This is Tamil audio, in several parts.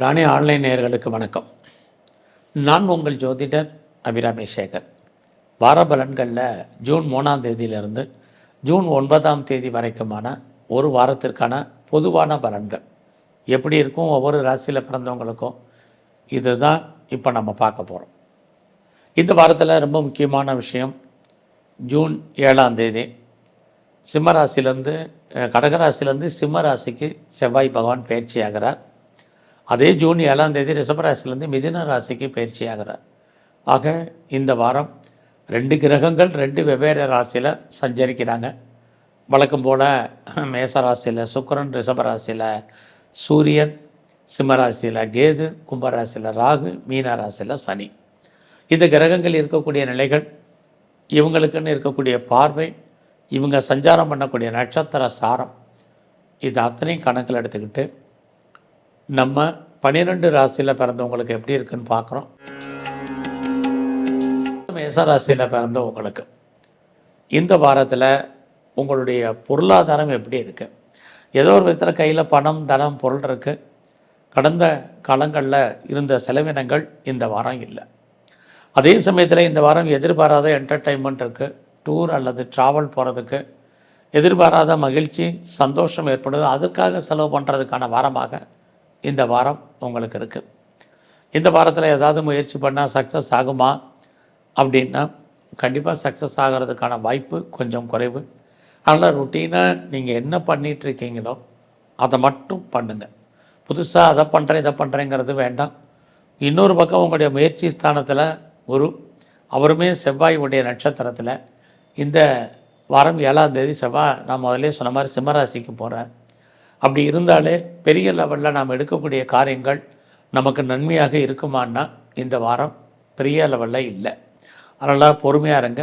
ராணி ஆன்லைன் நேயர்களுக்கு வணக்கம். நான் உங்கள் ஜோதிடர் அபிராமி சேகர். வார பலன்களில் ஜூன் 3ஆம் தேதியிலிருந்து ஜூன் 9ஆம் தேதி வரைக்குமான ஒரு வாரத்திற்கான பொதுவான பலன்கள் எப்படி இருக்கும், ஒவ்வொரு ராசியில் பிறந்தவங்களுக்கும் இதுதான் இப்போ நம்ம பார்க்க போகிறோம். இந்த வாரத்தில் ரொம்ப முக்கியமான விஷயம், ஜூன் 7ஆம் தேதி சிம்மராசிலேருந்து கடகராசிலேருந்து சிம்ம ராசிக்கு செவ்வாய் பகவான் பயிற்சி ஆகிறார். அதே ஜூன் 7ஆம் தேதி ரிஷபராசிலேருந்து மிதுன ராசிக்கு பயிற்சி ஆகிறார். ஆக இந்த வாரம் 2 கிரகங்கள் 2 வெவ்வேறு ராசியில் சஞ்சரிக்கிறாங்க. வழக்கம் போல் மேச ராசியில் சுக்கிரன், ரிஷபராசியில் சூரியன், சிம்மராசியில் கேது, கும்பராசியில் ராகு, மீன ராசியில் சனி. இந்த கிரகங்கள் இருக்கக்கூடிய நிலைகள், இவங்களுக்குன்னு இருக்கக்கூடிய பார்வை, இவங்க சஞ்சாரம் பண்ணக்கூடிய நட்சத்திர சாரம், இது அத்தனையும் கணக்கில் எடுத்துக்கிட்டு நம்ம 12 ராசியில் பிறந்தவங்களுக்கு எப்படி இருக்குன்னு பார்க்குறோம். மேச ராசியில் பிறந்தவங்களுக்கு இந்த வாரத்தில் உங்களுடைய பொருளாதாரம் எப்படி இருக்குது? ஏதோ ஒரு விதத்தில் கையில் பணம், தனம், பொருள் இருக்குது. கடந்த காலங்களில் இருந்த செலவினங்கள் இந்த வாரம் இல்லை. அதே சமயத்தில் இந்த வாரம் எதிர்பாராத என்டர்டெயின்மெண்ட் இருக்குது. டூர் அல்லது ட்ராவல் போகிறதுக்கு எதிர்பாராத மகிழ்ச்சி, சந்தோஷம் ஏற்படுது. அதுக்காக செலவு பண்ணுறதுக்கான வாரமாக இந்த வாரம் உங்களுக்கு இருக்குது. இந்த வாரத்தில் ஏதாவது முயற்சி பண்ணால் சக்ஸஸ் ஆகுமா அப்படின்னா கண்டிப்பாக சக்ஸஸ் ஆகிறதுக்கான வாய்ப்பு கொஞ்சம் குறைவு. அதனால் ருட்டீனாக நீங்கள் என்ன பண்ணிகிட்ருக்கீங்களோ அதை மட்டும் பண்ணுங்கள். புதுசாக அதை பண்ணுறேன் இதை பண்ணுறேங்கிறது வேண்டாம். இன்னொரு பக்கம் உங்களுடைய முயற்சி ஸ்தானத்தில் குரு, அவருமே செவ்வாய் உடைய நட்சத்திரத்தில் இந்த வாரம் 7ஆம் தேதி செவ்வாய், நான் முதல்ல சொன்ன மாதிரி சிம்மராசிக்கு போகிறேன். அப்படி இருந்தாலே பெரிய லெவலில் நாம் எடுக்கக்கூடிய காரியங்கள் நமக்கு நன்மையாக இருக்குமான்னா இந்த வாரம் பெரிய லெவலில் இல்லை. அதனால் பொறுமையாக இருங்க.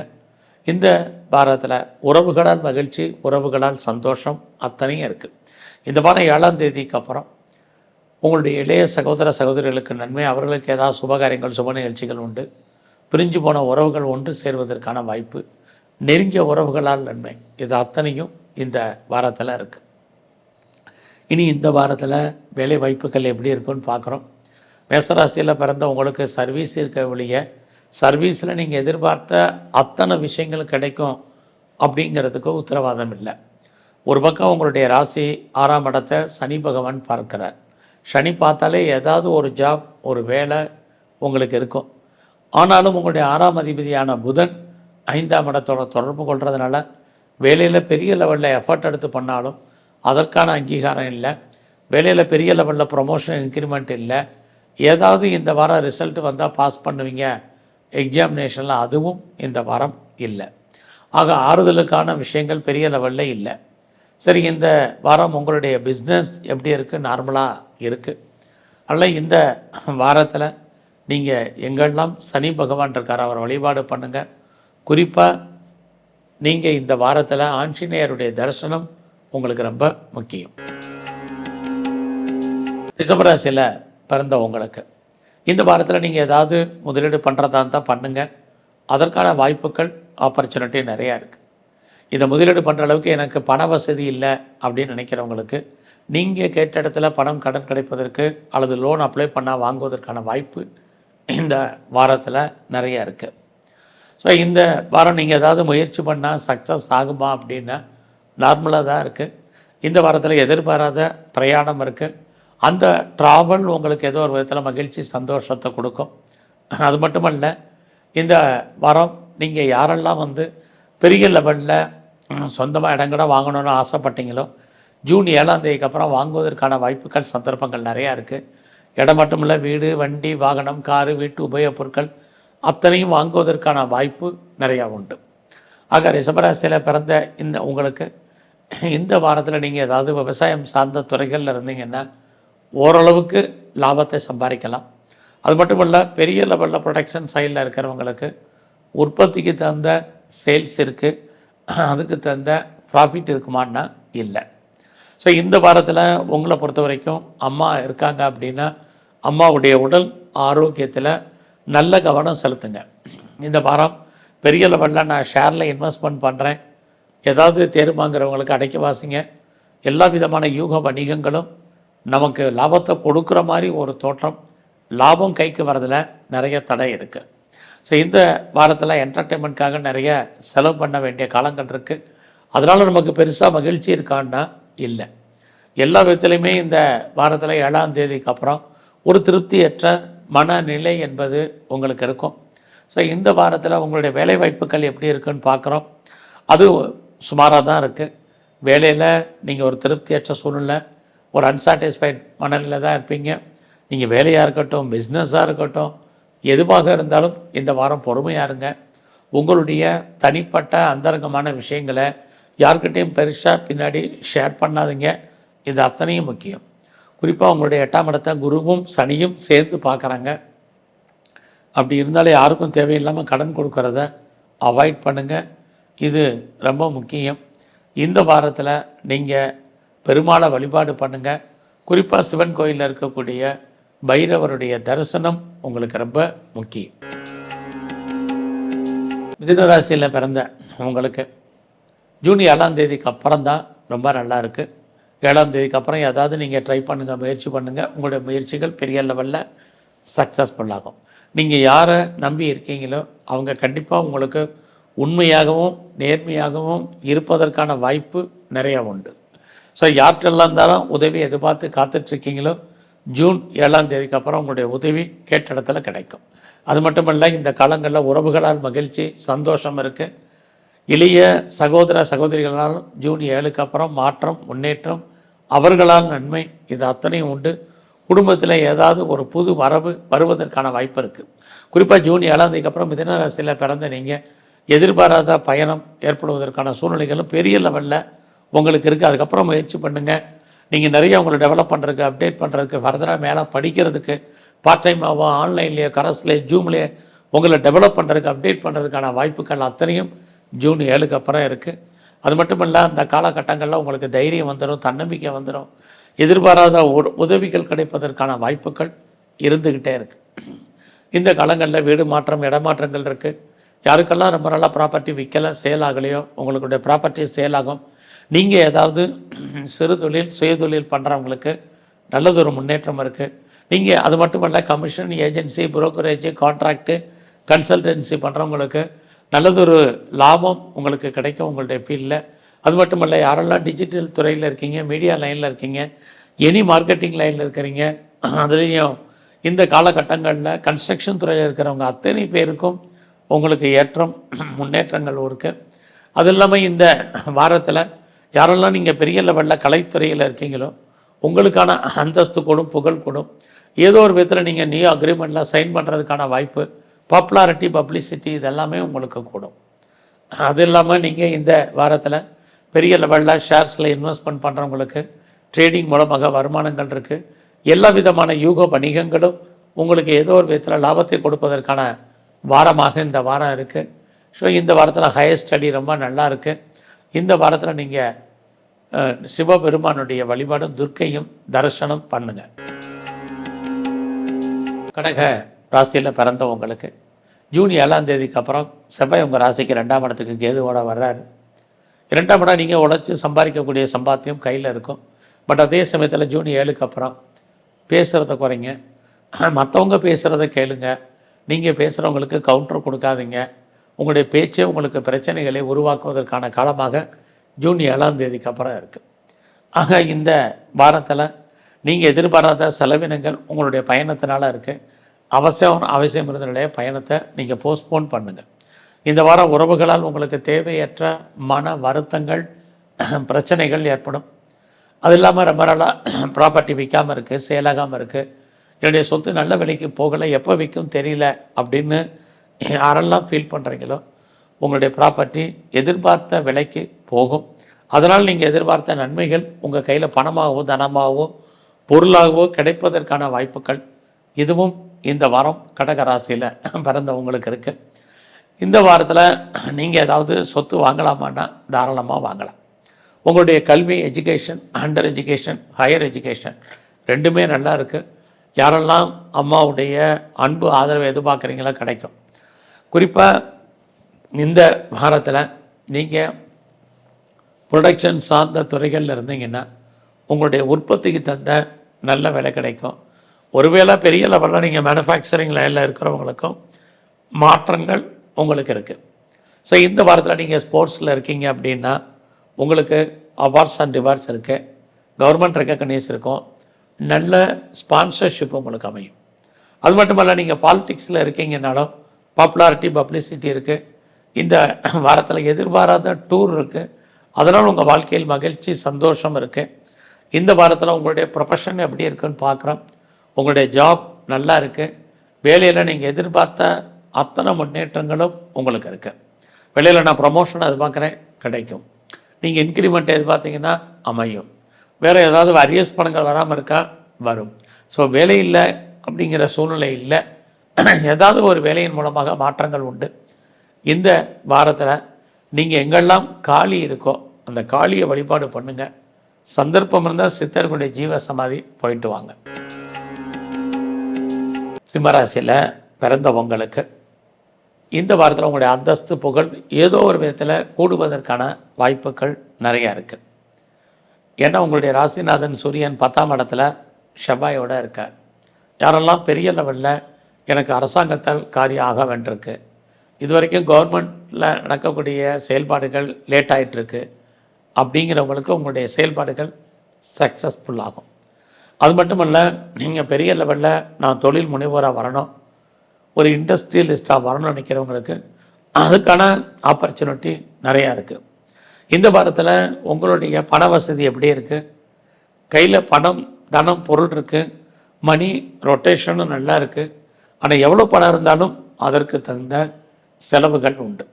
இந்த வாரத்தில் உறவுகளால் மகிழ்ச்சி, உறவுகளால் சந்தோஷம் அத்தனையும் இருக்குது. இந்த வாரம் 7ஆம் தேதிக்கு அப்புறம் உங்களுடைய இளைய சகோதர சகோதரிகளுக்கு நன்மை, அவர்களுக்கு ஏதாவது சுபகாரியங்கள், சுப நிகழ்ச்சிகள் உண்டு. பிரிஞ்சு போன உறவுகள் ஒன்று சேர்வதற்கான வாய்ப்பு, நெருங்கிய உறவுகளால் நன்மை, இது அத்தனையும் இந்த வாரத்தில் இருக்குது. இனி இந்த வாரத்தில் வேலை வாய்ப்புகள் எப்படி இருக்குன்னு பார்க்குறோம். மேசராசியில் பிறந்த உங்களுக்கு சர்வீஸ் இருக்க வழிய சர்வீஸில் நீங்கள் எதிர்பார்த்த அத்தனை விஷயங்கள் கிடைக்கும் அப்படிங்கிறதுக்கு உத்தரவாதம் இல்லை. ஒரு பக்கம் உங்களுடைய ராசி 6ஆம் இடத்தை சனி பகவான் பார்க்கிறார். சனி பார்த்தாலே ஏதாவது ஒரு ஜாப், ஒரு வேலை உங்களுக்கு இருக்கும். ஆனாலும் உங்களுடைய 6ஆம் அதிபதியான புதன் 5ஆம் இடத்தோட தொடர்பு கொள்றதுனால வேலையில் பெரிய லெவலில் எஃபர்ட் எடுத்து பண்ணாலும் அதற்கான அங்கீகாரம் இல்லை. வேலையில் பெரிய லெவலில் ப்ரொமோஷன், இன்க்ரிமெண்ட் இல்லை. ஏதாவது இந்த வாரம் ரிசல்ட் வந்தால் பாஸ் பண்ணுவீங்க எக்ஸாமினேஷனில், அதுவும் இந்த வாரம் இல்லை. ஆக ஆறுதலுக்கான விஷயங்கள் பெரிய லெவலில் இல்லை. சரி, இந்த வாரம் உங்களுடைய பிஸ்னஸ் எப்படி இருக்குது? நார்மலாக இருக்குது. அதனால் இந்த வாரத்தில் நீங்கள் எங்கெல்லாம் சனி பகவான் இருக்கார் அவர் வழிபாடு பண்ணுங்கள். குறிப்பாக நீங்கள் இந்த வாரத்தில் ஆஞ்சநேயருடைய தரிசனம் உங்களுக்கு ரொம்ப முக்கியம். ரிஷபராசியில் பிறந்த உங்களுக்கு இந்த வாரத்தில் நீங்கள் ஏதாவது முதலீடு பண்ணுறதா இருந்தால் பண்ணுங்கள். அதற்கான வாய்ப்புகள், ஆப்பர்ச்சுனிட்டி நிறையா இருக்குது. இதை முதலீடு பண்ணுற அளவுக்கு எனக்கு பண வசதி இல்லை அப்படின்னு நினைக்கிறவங்களுக்கு நீங்கள் கேட்ட இடத்துல பணம், கடன் கிடைப்பதற்கு அல்லது லோன் அப்ளை பண்ணால் வாங்குவதற்கான வாய்ப்பு இந்த வாரத்தில் நிறையா இருக்குது. ஸோ இந்த வாரம் நீங்கள் ஏதாவது முயற்சி பண்ணால் சக்ஸஸ் ஆகுமா அப்படின்னா நார்மலாக தான் இருக்குது. இந்த வாரத்தில் எதிர்பாராத பிரயாணம் இருக்குது. அந்த ட்ராவல் உங்களுக்கு ஏதோ ஒரு விதத்தில் மகிழ்ச்சி, சந்தோஷத்தை கொடுக்கும். அது மட்டுமல்ல, இந்த வாரம் நீங்கள் யாரெல்லாம் பெரிய லெவலில் சொந்தமாக இடங்கட வாங்கணும்னு ஆசைப்பட்டீங்களோ ஜூன் 7ஆம் தேதிக்கு அப்புறம் வாங்குவதற்கான வாய்ப்புகள், சந்தர்ப்பங்கள் நிறையா இருக்குது. இடம் மட்டும் இல்லை, வீடு, வண்டி, வாகனம், காரு, வீட்டு உபயோகப் பொருட்கள் அத்தனையும் வாங்குவதற்கான வாய்ப்பு நிறையா உண்டு. ஆக ரிஷபராசியில் பிறந்த இந்த உங்களுக்கு இந்த வாரத்தில் நீங்கள் ஏதாவது விவசாயம் சார்ந்த துறைகளில் இருந்தீங்கன்னா ஓரளவுக்கு லாபத்தை சம்பாதிக்கலாம். அது மட்டும் இல்லை, பெரிய லெவலில் ப்ரொடக்ஷன் சைடில் இருக்கிறவங்களுக்கு உற்பத்திக்கு தகுந்த சேல்ஸ் இருக்குது, அதுக்கு தகுந்த ப்ராஃபிட் இருக்குமான்னா இல்லை. ஸோ இந்த வாரத்தில் உங்களை பொறுத்த வரைக்கும் அம்மா இருக்காங்க அப்படின்னா அம்மாவுடைய உடல் ஆரோக்கியத்தில் நல்ல கவனம் செலுத்துங்க. இந்த வாரம் பெரிய லெவலில் நான் ஷேரில் இன்வெஸ்ட்மெண்ட் பண்ணுறேன், ஏதாவது தேர்வாங்கிறவங்களுக்கு அடைக்க வாசிங்க. எல்லா விதமான யூக வணிகங்களும் நமக்கு லாபத்தை கொடுக்குற மாதிரி ஒரு தோற்றம், லாபம் கைக்கு வரதில் நிறைய தடை இருக்குது. ஸோ இந்த வாரத்தில் என்டர்டெயின்மெண்ட்காக நிறைய செலவு பண்ண வேண்டிய காலங்கள் இருக்குது. அதனால் நமக்கு பெருசாக மகிழ்ச்சி இருக்கான்னா இல்லை. எல்லா விதத்துலையுமே இந்த வாரத்தில் 7ஆம் தேதிக்கு அப்புறம் ஒரு திருப்தியற்ற மனநிலை என்பது உங்களுக்கு இருக்கும். ஸோ இந்த வாரத்தில் உங்களுடைய வேலைவாய்ப்புகள் எப்படி இருக்குன்னு பார்க்குறோம். அது சுமாராக தான் இருக்குது. வேலையில் நீங்கள் ஒரு திருப்தியற்ற சூழ்நிலை, ஒரு அன்சாட்டிஸ்ஃபைட் மனநிலை தான் இருப்பீங்க. நீங்கள் வேலையாக இருக்கட்டும், பிஸ்னஸாக இருக்கட்டும், எதுவாக இருந்தாலும் இந்த வாரம் பொறுமையாக இருங்க. உங்களுடைய தனிப்பட்ட அந்தரங்கமான விஷயங்களை யார்கிட்டையும் பெருசாக பின்னாடி ஷேர் பண்ணாதீங்க. இது அத்தனையும் முக்கியம். குறிப்பாக உங்களுடைய 8ஆம் இடத்தை குருவும் சனியும் சேர்ந்து பார்க்குறாங்க. அப்படி இருந்தாலே யாருக்கும் தேவையில்லாமல் கடன் கொடுக்கறத அவாய்ட் பண்ணுங்கள். இது ரொம்ப முக்கியம். இந்த வாரத்தில் நீங்கள் பெருமாளை வழிபாடு பண்ணுங்கள். குறிப்பாக சிவன் கோயிலில் இருக்கக்கூடிய பைரவருடைய தரிசனம் உங்களுக்கு ரொம்ப முக்கியம். மிதுன ராசியில் பிறந்த உங்களுக்கு ஜூன் 7ஆம் தேதிக்கு அப்புறம் தான் ரொம்ப நல்லா இருக்குது. 7ஆம் தேதிக்கு அப்புறம் ஏதாவது நீங்கள் ட்ரை பண்ணுங்கள், முயற்சி பண்ணுங்கள். உங்களுடைய முயற்சிகள் பெரிய லெவலில் சக்ஸஸ்ஃபுல் ஆகும். நீங்கள் யாரை நம்பி இருக்கீங்களோ அவங்க கண்டிப்பாக உங்களுக்கு உண்மையாகவும் நேர்மையாகவும் இருப்பதற்கான வாய்ப்பு நிறையா உண்டு. ஸோ யார்கிட்டெல்லாம் இருந்தாலும் உதவி எதிர்பார்த்து காத்துட்ருக்கீங்களோ ஜூன் 7ஆம் தேதிக்கு அப்புறம் உங்களுடைய உதவி கேட்ட இடத்துல கிடைக்கும். அது மட்டுமல்ல, இந்த காலங்களில் உறவுகளால் மகிழ்ச்சி, சந்தோஷம் இருக்குது. எளிய சகோதர சகோதரிகளால் ஜூன் 7க்கு அப்புறம் மாற்றம், முன்னேற்றம், அவர்களால் நன்மை, இது அத்தனையும் உண்டு. குடும்பத்தில் ஏதாவது ஒரு புது வரவு வருவதற்கான வாய்ப்பு இருக்குது. குறிப்பாக ஜூன் 7ஆம் தேதிக்கு அப்புறம் மிதுன ராசியில் பிறந்த நீங்கள் எதிர்பாராத பயணம் ஏற்படுவதற்கான சூழ்நிலைகளும் பெரிய லெவலில் உங்களுக்கு இருக்குது. அதுக்கப்புறம் முயற்சி பண்ணுங்கள். நீங்கள் நிறைய உங்களை டெவலப் பண்ணுறதுக்கு, அப்டேட் பண்ணுறதுக்கு, ஃபர்தராக மேலே படிக்கிறதுக்கு, பார்ட் டைமாகவோ ஆன்லைன்லேயோ கரஸ்லேயே ஜூம்லேயே உங்களை டெவலப் பண்ணுறதுக்கு, அப்டேட் பண்ணுறதுக்கான வாய்ப்புகள் அத்தனையும் ஜூன் 7க்கு அப்புறம் இருக்குது. அது மட்டும் இல்லை, அந்த காலகட்டங்களில் உங்களுக்கு தைரியம் வந்துடும், தன்னம்பிக்கை வந்துடும். எதிர்பாராத உதவிகள் கிடைப்பதற்கான வாய்ப்புகள் இருந்துக்கிட்டே இருக்குது. இந்த காலங்களில் வீடு மாற்றம், இடமாற்றங்கள் இருக்குது. யாருக்கெல்லாம் ரொம்ப நாளாக ப்ராப்பர்ட்டி விற்கலை, சேல் ஆகலையோ உங்களுடைய ப்ராப்பர்ட்டி சேல் ஆகும். நீங்கள் ஏதாவது சிறு தொழில், சுயதொழில் பண்ணுறவங்களுக்கு நல்லதொரு முன்னேற்றம் இருக்குது. நீங்கள் அது மட்டுமல்ல, commission, agency, brokerage, contract, consultancy பண்ணுறவங்களுக்கு நல்லதொரு லாபம் உங்களுக்கு கிடைக்கும் உங்களுடைய ஃபீல்டில். அது மட்டுமல்ல, யாரெல்லாம் டிஜிட்டல் துறையில் இருக்கீங்க, மீடியா லைனில் இருக்கீங்க, எனி மார்க்கெட்டிங் லைனில் இருக்கிறீங்க, அதுலேயும் இந்த காலகட்டங்களில் கன்ஸ்ட்ரக்ஷன் துறையில் இருக்கிறவங்க அத்தனை பேருக்கும் உங்களுக்கு ஏற்றம், முன்னேற்றங்கள் இருக்குது. அது இல்லாமல் இந்த வாரத்தில் யாரெல்லாம் நீங்கள் பெரிய லெவலில் கலைத்துறையில் இருக்கீங்களோ உங்களுக்கான அந்தஸ்து கூடும், புகழ் கூடும். ஏதோ ஒரு விதத்தில் நீங்கள் நியூ அக்ரிமெண்ட்லாம் சைன் பண்ணுறதுக்கான வாய்ப்பு, பாப்புலாரிட்டி, பப்ளிசிட்டி இதெல்லாமே உங்களுக்கு கூடும். அது இல்லாமல் நீங்கள் இந்த வாரத்தில் பெரிய லெவலில் ஷேர்ஸில் இன்வெஸ்ட்மெண்ட் பண்ணுறவங்களுக்கு ட்ரேடிங் மூலமாக வருமானங்கள் இருக்குது. எல்லா விதமான யூக வணிகங்களும் உங்களுக்கு ஏதோ ஒரு விதத்தில் லாபத்தை கொடுப்பதற்கான வாரமாக இந்த வாரம் இருக்குது. ஸோ இந்த வாரத்தில் ஹையர் ஸ்டடி ரொம்ப நல்லா இருக்குது. இந்த வாரத்தில் நீங்கள் சிவபெருமானுடைய வழிபாடும் துர்க்கையும் தரிசனம் பண்ணுங்கள். கடக ராசியில் பிறந்தவங்களுக்கு ஜூன் 7ஆம் தேதிக்கு அப்புறம் செவ்வாய் உங்கள் ராசிக்கு 2ஆம் இடத்துக்கு கேதுவோட வர்றாரு. 2ஆம் இடம் நீங்கள் உழைச்சி சம்பாதிக்கக்கூடிய சம்பாத்தியம் கையில் இருக்கும். பட் அதே சமயத்தில் ஜூன் 7க்கு அப்புறம் பேசுகிறத குறைங்க, மற்றவங்க பேசுகிறத கேளுங்க. நீங்கள் பேசுகிறவங்களுக்கு கவுண்டர் கொடுக்காதீங்க. உங்களுடைய பேச்சே உங்களுக்கு பிரச்சனைகளை உருவாக்குவதற்கான காலமாக ஜூன் 7ஆம் தேதிக்கு அப்புறம் இருக்குது. ஆக இந்த வாரத்தில் நீங்கள் எதிர்பாராத செலவினங்கள் உங்களுடைய பயணத்தினால இருக்குது. அவசியம் இருந்தனுடைய பயணத்தை நீங்கள் போஸ்ட்போன் பண்ணுங்கள். இந்த வாரம் உறவுகளால் உங்களுக்கு தேவையற்ற மன வருத்தங்கள், பிரச்சனைகள் ஏற்படும். அது இல்லாமல் ரொம்ப நாளாக ப்ராப்பர்ட்டி விற்காமல் இருக்குது, சேலாகாமல் இருக்குது, என்னுடைய சொத்து நல்ல விலைக்கு போகலை, எப்போ விற்கும் தெரியல அப்படின்னு யாரெல்லாம் ஃபீல் பண்ணுறீங்களோ உங்களுடைய ப்ராப்பர்ட்டி எதிர்பார்த்த விலைக்கு போகும். அதனால் நீங்கள் எதிர்பார்த்த நன்மைகள் உங்கள் கையில் பணமாகவோ தனமாகவோ பொருளாகவோ கிடைப்பதற்கான வாய்ப்புகள் இதுவும் இந்த வாரம் கடகராசியில் பிறந்தவங்களுக்கு இருக்குது. இந்த வாரத்தில் நீங்கள் ஏதாவது சொத்து வாங்கலாமான்னா தாராளமாக வாங்கலாம். உங்களுடைய கல்வி, education, under education, higher education ரெண்டுமே நல்லா இருக்குது. யாரெல்லாம் அம்மாவுடைய அன்பு ஆதரவை எதிர்பார்க்குறீங்களோ கிடைக்கும். குறிப்பாக இந்த வாரத்தில் நீங்கள் ப்ரொடக்ஷன் சார்ந்த துறைகளில் இருந்தீங்கன்னா உங்களுடைய உற்பத்திக்கு தந்த நல்ல வேலை கிடைக்கும். ஒருவேளை பெரிய லெவலில் நீங்கள் மேனுஃபேக்சரிங் லைனில் இருக்கிறவங்களுக்கும் மாற்றங்கள் உங்களுக்கு இருக்குது. ஸோ இந்த வாரத்தில் நீங்கள் ஸ்போர்ட்ஸில் இருக்கீங்க அப்படின்னா உங்களுக்கு அவார்ட்ஸ் அண்ட் ரிவார்ட்ஸ் இருக்குது, கவர்மெண்ட் ரெக்கக்னைஸ் இருக்கும், நல்ல ஸ்பான்சர்ஷிப் உங்களுக்கு அமையும். அது மட்டும் இல்லை, நீங்கள் பாலிட்டிக்ஸில் இருக்கீங்கன்னாலும் பாப்புலாரிட்டி பப்ளிசிட்டி இருக்குது. இந்த வாரத்தில் எதிர்பாராத டூர் இருக்குது, அதனால் உங்கள் வாழ்க்கையில் மகிழ்ச்சி சந்தோஷம் இருக்குது. இந்த வாரத்தில் உங்களுடைய ப்ரொஃபஷன் எப்படி இருக்குன்னு பார்க்குறோம். உங்களுடைய ஜாப் நல்லா இருக்குது. வேலையில் நீங்கள் எதிர்பார்த்த அத்தனை முன்னேற்றங்களும் உங்களுக்கு இருக்குது. வேலையில் நான் ப்ரமோஷன் எதிர்பார்க்குறேன், கிடைக்கும். நீங்கள் இன்க்ரிமெண்ட் எதிர்பார்த்தீங்கன்னா அமையும். வேறு ஏதாவது அரியர்ஸ் பணங்கள் வராமல் இருக்கா, வரும். ஸோ வேலை இல்லை அப்படிங்கிற சூழ்நிலை இல்லை, ஏதாவது ஒரு வேலையின் மூலமாக மாற்றங்கள் உண்டு. இந்த வாரத்தில் நீங்கள் எங்கெல்லாம் காளி இருக்கோ அந்த காளியை வழிபாடு பண்ணுங்கள். சந்தர்ப்பம் இருந்தால் சித்தர்களுடைய ஜீவ சமாதி போயிட்டு வாங்க. சிம்மராசியில் பிறந்தவங்களுக்கு இந்த வாரத்தில் உங்களுடைய அந்தஸ்து புகழ் ஏதோ ஒரு விதத்தில் கூடுவதற்கான வாய்ப்புகள் நிறையா இருக்குது. ஏன்னா உங்களுடைய ராசிநாதன் சூரியன் 10ஆம் இடத்துல செவ்வாயோடு இருக்கார். யாரெல்லாம் பெரிய லெவலில் எனக்கு அரசாங்கத்தால் காரியம் ஆக வேண்டியிருக்கு, இது வரைக்கும் கவர்மெண்ட்டில் நடக்கக்கூடிய செயல்பாடுகள் லேட் ஆகிட்டுருக்கு அப்படிங்கிறவங்களுக்கு உங்களுடைய செயல்பாடுகள் சக்ஸஸ்ஃபுல் ஆகும். அது மட்டும் இல்லை, நீங்கள் பெரிய லெவலில் நான் தொழில் முனைவோராக வரணும், ஒரு இண்டஸ்ட்ரியலிஸ்ட்டாக வரணும்னு நினைக்கிறவங்களுக்கு அதுக்கான ஆப்பர்ச்சுனிட்டி நிறையா இருக்குது. இந்த வாரத்தில் உங்களுடைய பண வசதி எப்படி இருக்குது, கையில் பணம் தனம் பொருள் இருக்குது, மணி ரொட்டேஷனும் நல்லா இருக்குது. ஆனால் எவ்வளோ பணம் இருந்தாலும் அதற்கு தகுந்த செலவுகள் உண்டு.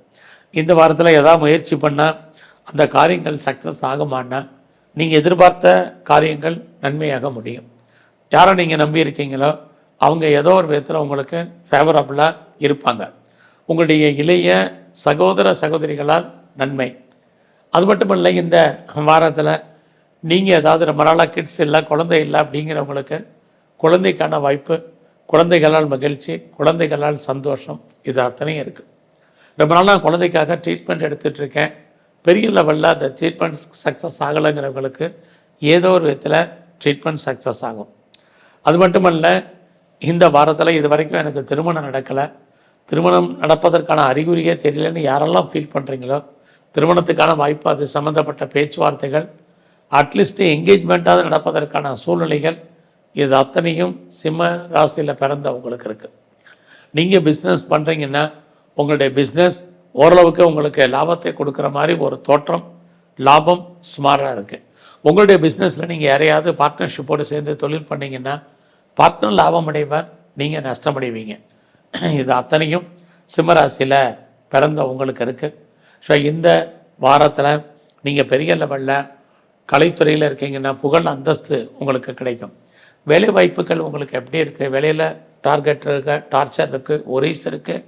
இந்த வாரத்தில் எதாவது முயற்சி பண்ணால் அந்த காரியங்கள் சக்ஸஸ் ஆகுமானா நீங்கள் எதிர்பார்த்த காரியங்கள் நன்மையாக முடியும். யாரை நீங்கள் நம்பி இருக்கீங்களோ அவங்க ஏதோ ஒரு விதத்தில் உங்களுக்கு ஃபேவரபுளாக இருப்பாங்க. உங்களுடைய இளைய சகோதர சகோதரிகளால் நன்மை. அது மட்டும் இல்லை, இந்த வாரத்தில் நீங்கள் ஏதாவது ரொம்ப நாளாக கிட்ஸ் இல்லை குழந்தை இல்லை அப்படிங்கிறவங்களுக்கு குழந்தைக்கான வாய்ப்பு, குழந்தைகளால் மகிழ்ச்சி, குழந்தைகளால் சந்தோஷம், இது அத்தனையும் இருக்குது. ரொம்ப நாள் நான் குழந்தைக்காக ட்ரீட்மெண்ட் எடுத்துகிட்ருக்கேன், பெரிய லெவலில் அந்த ட்ரீட்மெண்ட் சக்ஸஸ் ஆகலைங்கிறவங்களுக்கு ஏதோ ஒரு விதத்தில் ட்ரீட்மெண்ட் சக்ஸஸ் ஆகும். அது மட்டுமல்ல, இந்த வாரத்தில் இது வரைக்கும் எனக்கு திருமணம் நடக்கலை, திருமணம் நடப்பதற்கான அறிகுறியே தெரியலன்னு யாரெல்லாம் ஃபீல் பண்ணுறீங்களோ திருமணத்துக்கான வாய்ப்பு, அது சம்மந்தப்பட்ட பேச்சுவார்த்தைகள், அட்லீஸ்ட்டு என்கேஜ்மெண்ட்டாவது நடப்பதற்கான சூழ்நிலைகள், இது அத்தனையும் சிம்ம ராசியில் பிறந்த உங்களுக்கு இருக்குது. நீங்கள் பிஸ்னஸ் பண்ணுறீங்கன்னா உங்களுடைய பிஸ்னஸ் ஓரளவுக்கு உங்களுக்கு லாபத்தை கொடுக்குற மாதிரி ஒரு தோற்றம், லாபம் சுமாராக இருக்குது. உங்களுடைய பிஸ்னஸில் நீங்கள் யாரையாவது பார்ட்னர்ஷிப்போடு சேர்ந்து தொழில் பண்ணிங்கன்னா பார்ட்னர் லாபம் அடைவார், நீங்கள் நஷ்டமடைவீங்க. இது அத்தனையும் சிம்மராசியில் பிறந்த உங்களுக்கு இருக்குது. ஸோ இந்த வாரத்தில் நீங்கள் பெரிய லெவலில் கலைத்துறையில் இருக்கீங்கன்னா புகழ் அந்தஸ்து உங்களுக்கு கிடைக்கும். வேலை வாய்ப்புகள் உங்களுக்கு எப்படி இருக்குது, வேலையில் டார்கெட் இருக்குது, டார்ச்சர் இருக்குது, ஒரீஸ் இருக்குது,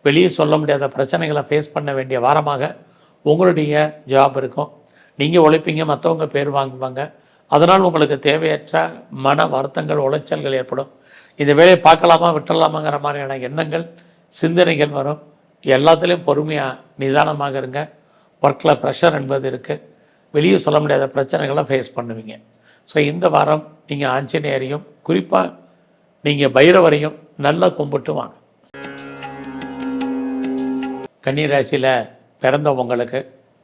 வெளியே சொல்ல முடியாத பிரச்சனைகளை ஃபேஸ் பண்ண வேண்டிய வாரமாக உங்களுடைய ஜாப் இருக்கும். நீங்கள் உழைப்பீங்க, மற்றவங்க பேர் வாங்குவாங்க, அதனால் உங்களுக்கு தேவையற்ற மன வருத்தங்கள் உளைச்சல்கள் ஏற்படும். இந்த வேலையை பார்க்கலாமா விட்டுடலாமாங்கிற மாதிரியான எண்ணங்கள் சிந்தனைகள் வரும். எல்லாத்துலேயும் பொறுமையாக நிதானமாக இருங்க. ஒர்க்கில் ப்ரெஷர் என்பது இருக்குது, வெளியே சொல்ல முடியாத பிரச்சனைகளை ஃபேஸ் பண்ணுவீங்க. ஸோ இந்த வாரம் நீங்கள் ஆஞ்சநேயரையும் குறிப்பாக நீங்கள் பைரவரையும் நல்லா கும்பிட்டு வாங்க. கன்னிராசியில் பிறந்தவங்களுக்கு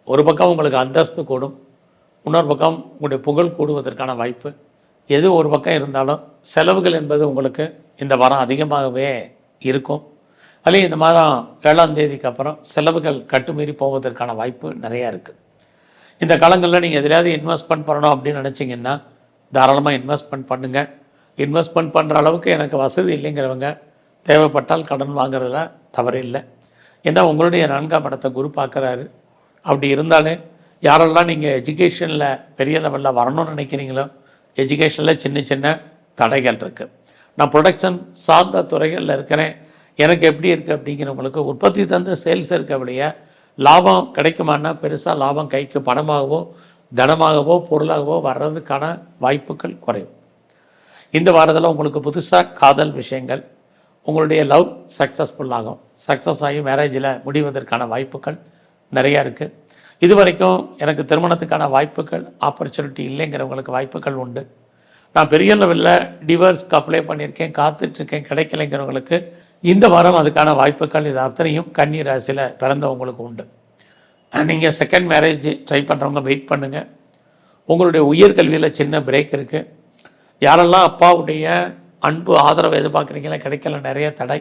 ஒரு பக்கம் உங்களுக்கு அந்தஸ்து கூடும், இன்னொரு பக்கம் உங்களுடைய புகழ் கூடுவதற்கான வாய்ப்பு. எது ஒரு பக்கம் இருந்தாலும் செலவுகள் என்பது உங்களுக்கு இந்த வாரம் அதிகமாகவே இருக்கும். அதுலேயும் இந்த மாதம் 7ஆம் தேதிக்கு அப்புறம் செலவுகள் கட்டுமீறி போவதற்கான வாய்ப்பு நிறையா இருக்குது. இந்த காலங்களில் நீங்கள் எதிலாவது இன்வெஸ்ட்மெண்ட் பண்ணணும் அப்படின்னு நினச்சிங்கன்னா தாராளமாக இன்வெஸ்ட்மெண்ட் பண்ணுங்கள். இன்வெஸ்ட்மெண்ட் பண்ணுற அளவுக்கு எனக்கு வசதி இல்லைங்கிறவங்க தேவைப்பட்டால் கடன் வாங்குறதுல தவறு இல்லை. ஏன்னா உங்களுடைய 4ஆம் இடத்தை குரு பார்க்குறாரு. அப்படி இருந்தாலே யாரெல்லாம் நீங்கள் எஜுகேஷனில் பெரிய லெவலில் வரணும்னு நினைக்கிறீங்களோ எஜுகேஷனில் சின்ன சின்ன தடைகள் இருக்குது. நான் ப்ரொடக்ஷன் சார்ந்த துறைகளில் இருக்கிறேன், எனக்கு எப்படி இருக்குது அப்படிங்கிறவங்களுக்கு உற்பத்தி தந்த சேல்ஸ் இருக்கக்கூடிய லாபம் கிடைக்குமானா பெருசாக லாபம் கைக்கு பணமாகவோ தனமாகவோ பொருளாகவோ வர்றதுக்கான வாய்ப்புகள் குறையும். இந்த வாரத்தில் உங்களுக்கு புதுசாக காதல் விஷயங்கள், உங்களுடைய லவ் சக்ஸஸ்ஃபுல் ஆகும். சக்ஸஸ் ஆகி மேரேஜில் முடிவதற்கான வாய்ப்புகள் நிறையா இருக்குது. இது வரைக்கும் எனக்கு திருமணத்துக்கான வாய்ப்புகள் ஆப்பர்ச்சுனிட்டி இல்லைங்கிறவங்களுக்கு வாய்ப்புகள் உண்டு. நான் பெரிய லெவலில் டிவோர்ஸ்க்கு அப்ளை பண்ணியிருக்கேன், காத்துட்ருக்கேன், கிடைக்கலைங்கிறவங்களுக்கு இந்த வாரம் அதுக்கான வாய்ப்புகள் இது அத்தனையும் கன்னி ராசியில் பிறந்தவங்களுக்கு உண்டு. நீங்கள் செகண்ட் மேரேஜ் ட்ரை பண்ணுறவங்க வெயிட் பண்ணுங்கள். உங்களுடைய உயர்கல்வியில் சின்ன பிரேக் இருக்குது. யாரெல்லாம் அப்பாவுடைய அன்பு ஆதரவை எதிர்பார்க்குறீங்களா, கிடைக்கல, நிறைய தடை.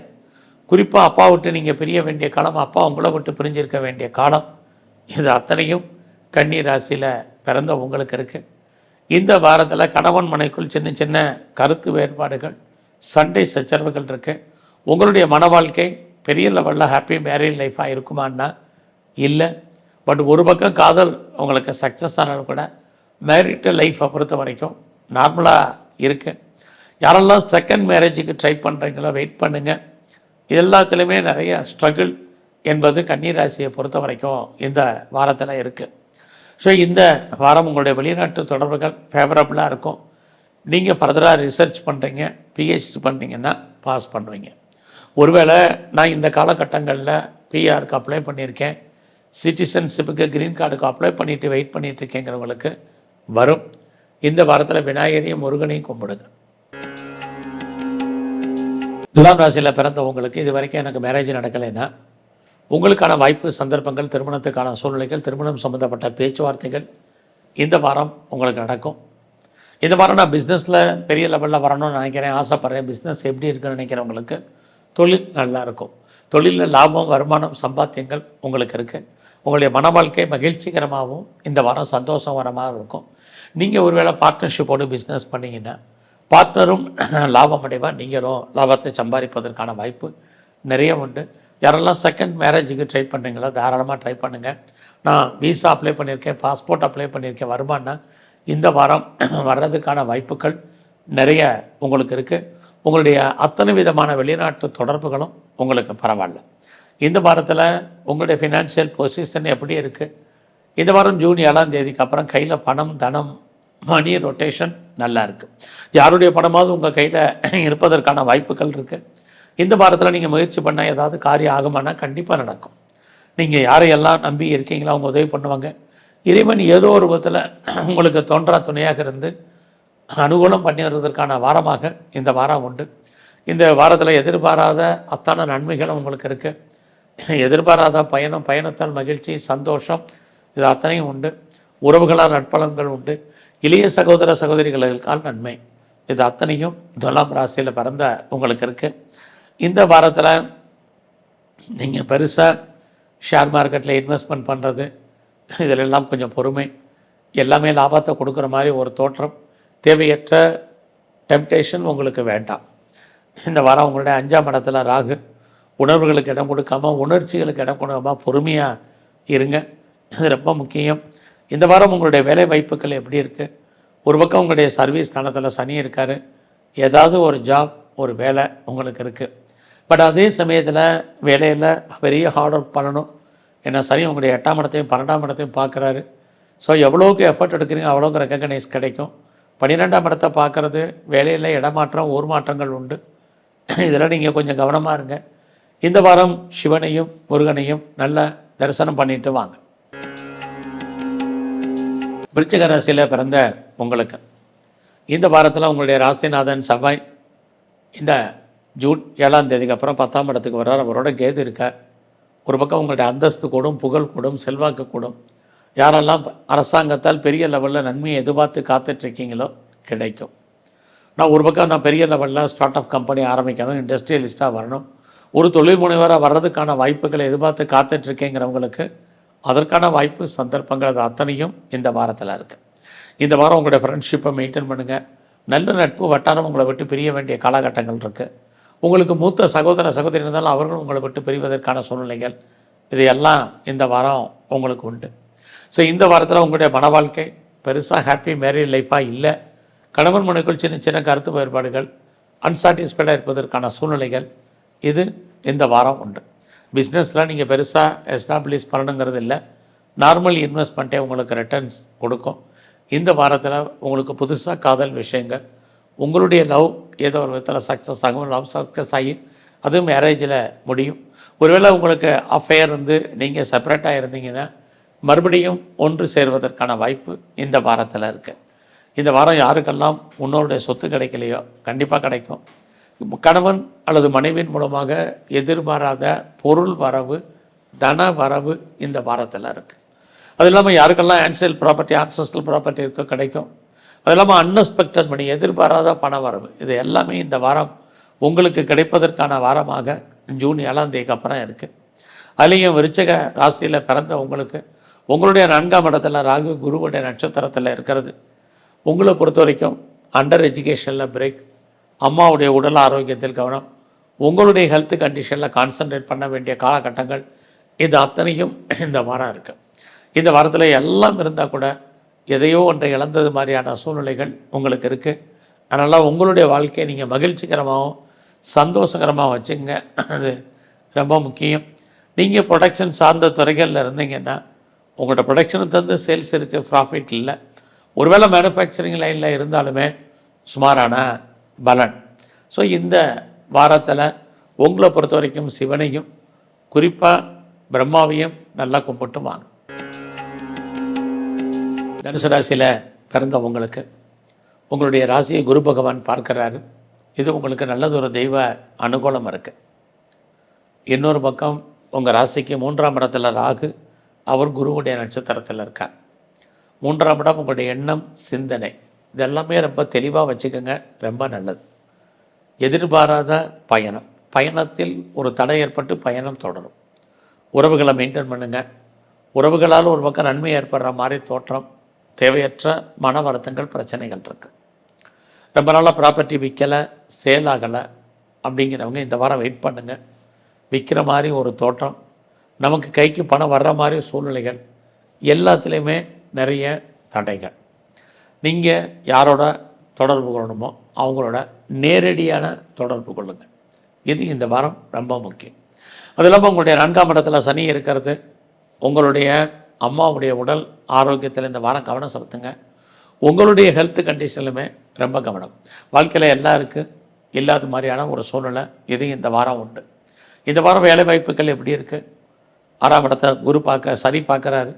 குறிப்பாக அப்பா விட்டு நீங்கள் பிரிய வேண்டிய காலம், அப்பா உங்களை விட்டு பிரிஞ்சிருக்க வேண்டிய காலம், இது அத்தனையும் கன்னி ராசியில் பிறந்த உங்களுக்கு இருக்குது. இந்த வாரத்தில் கணவன் மனைக்குள் சின்ன சின்ன கருத்து வேறுபாடுகள், சண்டை சச்சரவுகள் இருக்குது. உங்களுடைய மன வாழ்க்கை பெரிய லெவலில் ஹாப்பி மேரேஜ் லைஃபாக இருக்குமான்னா இல்லை. பட் ஒரு பக்கம் காதல் உங்களுக்கு சக்ஸஸ் ஆனாலும் கூட மேரிட் லைஃப்பை பொறுத்த வரைக்கும் நார்மலாக இருக்குது. யாரெல்லாம் செகண்ட் மேரேஜுக்கு ட்ரை பண்ணுறீங்களோ வெயிட் பண்ணுங்கள். எல்லாத்துலேயுமே நிறைய ஸ்ட்ரகிள் என்பது கன்னி ராசியை பொறுத்த வரைக்கும் இந்த வாரத்தில் இருக்குது. ஸோ இந்த வாரம் உங்களுடைய வெளிநாட்டு தொடர்புகள் ஃபேவரபுளாக இருக்கும். நீங்கள் ஃபர்தராக ரிசர்ச் பண்ணுறீங்க, பிஹெச்டி பண்ணுறீங்கன்னா பாஸ் பண்ணுவீங்க. ஒருவேளை நான் இந்த காலகட்டங்களில் பிஆருக்கு அப்ளை பண்ணியிருக்கேன், சிட்டிசன்ஷிப்புக்கு க்ரீன் கார்டுக்கு அப்ளை பண்ணிவிட்டு வெயிட் பண்ணிகிட்ருக்கேங்கிறவங்களுக்கு வரும். இந்த வாரத்தில் விநாயகரையும் முருகனையும் கும்பிடுங்க. துலாம் ராசியில் பிறந்தவங்களுக்கு இது வரைக்கும் எனக்கு மேரேஜ் நடக்கலைன்னா உங்களுக்கான வாய்ப்பு, சந்தர்ப்பங்கள், திருமணத்துக்கான சூழ்நிலைகள், திருமணம் சம்மந்தப்பட்ட பேச்சுவார்த்தைகள் இந்த வாரம் உங்களுக்கு நடக்கும். இந்த வாரம் நான் பிஸ்னஸில் பெரிய லெவலில் வரணும்னு நினைக்கிறேன், ஆசைப்பட்றேன். பிஸ்னஸ் எப்படி இருக்குன்னு நினைக்கிறவங்களுக்கு தொழில் நல்லா இருக்கும். தொழிலில் லாபம், வருமானம், சம்பாத்தியங்கள் உங்களுக்கு இருக்குது. உங்களுடைய மன வாழ்க்கை மகிழ்ச்சிகரமாகவும் இந்த வாரம் சந்தோஷகரமாக இருக்கும். நீங்கள் ஒருவேளை பார்ட்னர்ஷிப்போடு பிஸ்னஸ் பண்ணிங்கன்னா பார்ட்னரும் லாபம் அடைவார், நீங்களும் லாபத்தை சம்பாதிப்பதற்கான வாய்ப்பு நிறைய உண்டு. யாரெல்லாம் செகண்ட் மேரேஜுக்கு ட்ரை பண்ணுறீங்களோ தாராளமாக ட்ரை பண்ணுங்கள். நான் விசா அப்ளை பண்ணியிருக்கேன், பாஸ்போர்ட் அப்ளை பண்ணியிருக்கேன், வருமானா இந்த வாரம் வர்றதுக்கான வாய்ப்புகள் நிறைய உங்களுக்கு இருக்குது. உங்களுடைய அத்தனை விதமான வெளிநாட்டு தொடர்புகளும் உங்களுக்கு பரவாயில்ல. இந்த வாரத்தில் உங்களுடைய ஃபினான்ஷியல் பொசிஷன் எப்படி இருக்குது? இந்த வாரம் ஜூன் 7ஆம் தேதிக்கு அப்புறம் கையில் பணம், தனம், மணி ரொட்டேஷன் நல்லா இருக்குது. யாருடைய பணமாவது உங்கள் கையில் இருப்பதற்கான வாய்ப்புகள் இருக்குது. இந்த வாரத்தில் நீங்கள் முயற்சி பண்ணால் ஏதாவது காரியம் ஆகுமானா கண்டிப்பாக நடக்கும். நீங்கள் யாரையெல்லாம் நம்பி இருக்கீங்களோ அவங்க உதவி பண்ணுவாங்க. இறைவன் ஏதோ ஒரு விதத்தில் உங்களுக்கு தோன்றா துணையாக இருந்து அனுகூலம் பண்ணி வருவதற்கான வாரமாக இந்த வாரம் உண்டு. இந்த வாரத்தில் எதிர்பாராத அத்தனை நன்மைகளும் உங்களுக்கு இருக்குது. எதிர்பாராத பயணத்தால் மகிழ்ச்சி, சந்தோஷம், இது அத்தனையும் உண்டு. உறவுகளால் நட்பலன்கள் உண்டு. இளைய சகோதர சகோதரிகளுக்கால் நன்மை, இது அத்தனையும் துலாம் ராசியில் பிறந்த உங்களுக்கு இருக்குது. இந்த வாரத்தில் நீங்கள் பெருசாக ஷேர் மார்க்கெட்டில் இன்வெஸ்ட்மெண்ட் பண்ணுறது இதிலெல்லாம் கொஞ்சம் பொறுமை, எல்லாமே லாபத்தை கொடுக்குற மாதிரி ஒரு தோற்றம், தேவையற்ற டெம்டேஷன் உங்களுக்கு வேண்டாம். இந்த வாரம் உங்களுடைய 5ஆம் இடத்துல ராகு, உணர்வுகளுக்கு இடம் கொடுக்காமல் உணர்ச்சிகளுக்கு இடம் கொடுக்காமல் பொறுமையாக இருங்க, இது ரொம்ப முக்கியம். இந்த வாரம் உங்களுடைய வேலை வாய்ப்புகள் எப்படி இருக்குது? ஒரு பக்கம் உங்களுடைய சர்வீஸ் ஸ்தானத்தில் சனி இருக்கார், ஏதாவது ஒரு ஜாப், ஒரு வேலை உங்களுக்கு இருக்குது. பட் அதே சமயத்தில் வேலையில் பெரிய ஹார்ட் ஒர்க் பண்ணணும். ஏன்னா சனி உங்களுடைய 8ஆம் இடத்தையும் 12ஆம் இடத்தையும் பார்க்குறாரு. ஸோ எவ்வளோக்கு எஃபர்ட் எடுக்கிறீங்க அவ்வளோக்கு ரெக்கக்னைஸ் கிடைக்கும். 12ஆம் இடத்தை பார்க்குறது, வேலையில் இடமாற்றம், ஊர் மாற்றங்கள் உண்டு. இதில் நீங்கள் கொஞ்சம் கவனமாக இருங்க. இந்த வாரம் சிவனையும் முருகனையும் நல்ல தரிசனம் பண்ணிட்டு வாங்க. விருச்சிக ராசியில் பிறந்த உங்களுக்கு இந்த வாரத்தில் உங்களுடைய ராசிநாதன் செவ்வாய் இந்த ஜூன் 7ஆம் தேதிக்கு அப்புறம் 10ஆம் இடத்துக்கு வர்றார். அவரோட கேது இருக்கார். ஒரு பக்கம் உங்களுடைய அந்தஸ்து கூடும், புகழ் கூடும், செல்வாக்கு கூடும். யாரெல்லாம் அரசாங்கத்தால் பெரிய லெவலில் நன்மையை எதிர்பார்த்து காத்துட்ருக்கீங்களோ கிடைக்கும். ஒரு பக்கம் நான் பெரிய லெவலில் ஸ்டார்ட் அப் கம்பெனி ஆரம்பிக்கணும், இண்டஸ்ட்ரியலிஸ்ட்டாக வரணும், ஒரு தொழில் முனைவராக வர்றதுக்கான வாய்ப்புகளை எதிர்பார்த்து காத்துட்ருக்கேங்கிறவங்களுக்கு அதற்கான வாய்ப்பு, சந்தர்ப்பங்கள் அது அத்தனையும் இந்த வாரத்தில் இருக்குது. இந்த வாரம் உங்களுடைய ஃப்ரெண்ட்ஷிப்பை மெயின்டைன் பண்ணுங்கள். நல்ல நட்பு வட்டாரம் உங்களை விட்டு பிரிய வேண்டிய காலகட்டங்கள் இருக்குது. உங்களுக்கு மூத்த சகோதர சகோதரி இருந்தாலும் அவர்களும் உங்களை விட்டு பிரிவதற்கான சூழ்நிலைகள் இதையெல்லாம் இந்த வாரம் உங்களுக்கு உண்டு. ஸோ இந்த வாரத்தில் உங்களுடைய மன வாழ்க்கை பெருசாக ஹாப்பி மேரேஜ் லைஃபாக இல்லை. கணவன் மனைக்குள் சின்ன சின்ன கருத்து வேறுபாடுகள், அன்சாட்டிஸ்ஃபைடாக இருப்பதற்கான சூழ்நிலைகள் இது இந்த வாரம் உண்டு. பிஸ்னஸில் நீங்கள் பெருசாக எஸ்டாப்ளிஷ் பண்ணணுங்கிறது இல்லை, நார்மல் இன்வெஸ்ட்மெண்ட்டே உங்களுக்கு ரிட்டர்ன்ஸ் கொடுக்கும். இந்த வாரத்தில் உங்களுக்கு புதுசாக காதல் விஷயங்கள், உங்களுடைய லவ் ஏதோ ஒரு விதத்தில் சக்ஸஸ் ஆகும். லவ் சக்ஸஸ் ஆகி அதுவும் மேரேஜில் முடியும். ஒருவேளை உங்களுக்கு அஃபேர் இருந்து நீங்கள் செப்பரேட்டாக இருந்தீங்கன்னா மறுபடியும் ஒன்று சேர்வதற்கான வாய்ப்பு இந்த வாரத்தில் இருக்குது. இந்த வாரம் யாருக்கெல்லாம் முன்னோருடைய சொத்து கிடைக்கலையோ கண்டிப்பாக கிடைக்கும். கணவன் அல்லது மனைவியின் மூலமாக எதிர்பாராத பொருள் வரவு, தன வரவு இந்த வாரத்தில் இருக்குது. அது இல்லாமல் யாருக்கெல்லாம் ஆன்செஸ்ட்ரல் ப்ராப்பர்ட்டி இருக்கோ கிடைக்கும். அது இல்லாமல் அன்எக்ஸ்பெக்டட் மணி, எதிர்பாராத பண வரவு, இது எல்லாமே இந்த வாரம் உங்களுக்கு கிடைப்பதற்கான வாரமாக ஜூன் 7ஆம் தேதிக்கு அப்புறம் இருக்குது. அதுலேயும் விருச்சிக ராசியில் பிறந்த உங்களுக்கு உங்களுடைய 4ஆம் இடத்துல ராகு குருவுடைய நட்சத்திரத்தில் இருக்கிறது உங்களை பொறுத்த வரைக்கும் அண்டர் எஜுகேஷனில் பிரேக், அம்மாவுடைய உடல் ஆரோக்கியத்தில் கவனம், உங்களுடைய ஹெல்த் கண்டிஷனில் கான்சன்ட்ரேட் பண்ண வேண்டிய காலகட்டங்கள், இது அத்தனையும் இந்த வாரம் இருக்குது. இந்த வாரத்தில் எல்லாம் இருந்தால் கூட எதையோ ஒன்றை இழந்தது மாதிரியான சூழ்நிலைகள் உங்களுக்கு இருக்குது. அதனால் உங்களுடைய வாழ்க்கையை நீங்கள் மகிழ்ச்சிகரமாகவும் சந்தோஷகரமாக வச்சுங்க. அது ரொம்ப முக்கியம். நீங்கள் ப்ரொடக்ஷன் சார்ந்த துறைகளில் இருந்தீங்கன்னா உங்களோட ப்ரொடக்ஷனுக்கு தந்து சேல்ஸ் இருக்குது, ப்ராஃபிட் இல்லை. ஒருவேளை மேனுஃபேக்சரிங் லைனில் இருந்தாலுமே சுமாரான பலன். ஸோ இந்த வாரத்தில் உங்களை பொறுத்த வரைக்கும் சிவனையும் குறிப்பாக பிரம்மாவையும் நல்லா கும்பிட்டு வாங்க. தனுசு ராசியில் பிறந்த உங்களுக்கு உங்களுடைய ராசியை குரு பகவான் பார்க்குறாரு. இது உங்களுக்கு நல்லது, ஒரு தெய்வ அனுகூலம் இருக்குது. இன்னொரு பக்கம் உங்கள் ராசிக்கு 3ஆம் இடத்துல ராகு, அவர் குருவுடைய நட்சத்திரத்தில் இருக்கார். 3ஆம் இடம் உங்களுடைய எண்ணம், சிந்தனை, இதெல்லாமே ரொம்ப தெளிவாக வச்சுக்கோங்க, ரொம்ப நல்லது. எதிர்பாராத பயணம், பயணத்தில் ஒரு தடை ஏற்பட்டு பயணம் தொடரும். உறவுகளை மெயின்டைன் பண்ணுங்கள். உறவுகளால் ஒரு பக்கம் நன்மை ஏற்படுற மாதிரி தோற்றம், தேவையற்ற மன வருத்தங்கள், பிரச்சனைகள் இருக்குது. ரொம்ப நாளாக ப்ராப்பர்ட்டி விற்கலை, சேல் ஆகலை அப்படிங்கிறவங்க இந்த வாரம் வெயிட் பண்ணுங்கள். விற்கிற மாதிரி ஒரு தோற்றம், நமக்கு கைக்கு பணம் வர்ற மாதிரி சூழ்நிலைகள், எல்லாத்துலேயுமே நிறைய தடைகள். நீங்கள் யாரோட தொடர்பு கொள்ளணுமோ அவங்களோட நேரடியான தொடர்பு கொள்ளுங்கள். இது இந்த வாரம் ரொம்ப முக்கியம். அது இல்லாமல் உங்களுடைய 4ஆம் இடத்துல சனி இருக்கிறது உங்களுடைய அம்மாவுடைய உடல் ஆரோக்கியத்தில் இந்த வாரம் கவனம் செலுத்துங்க. உங்களுடைய ஹெல்த் கண்டிஷன்லுமே ரொம்ப கவனம். வாழ்க்கையில் எல்லாம் இருக்குது, இல்லாத மாதிரியான ஒரு சூழ்நிலை இது இந்த வாரம் உண்டு. இந்த வாரம் வேலை வாய்ப்புகள் எப்படி இருக்குது? 6ஆம் இடத்தை குரு சனி பார்க்குறாரு.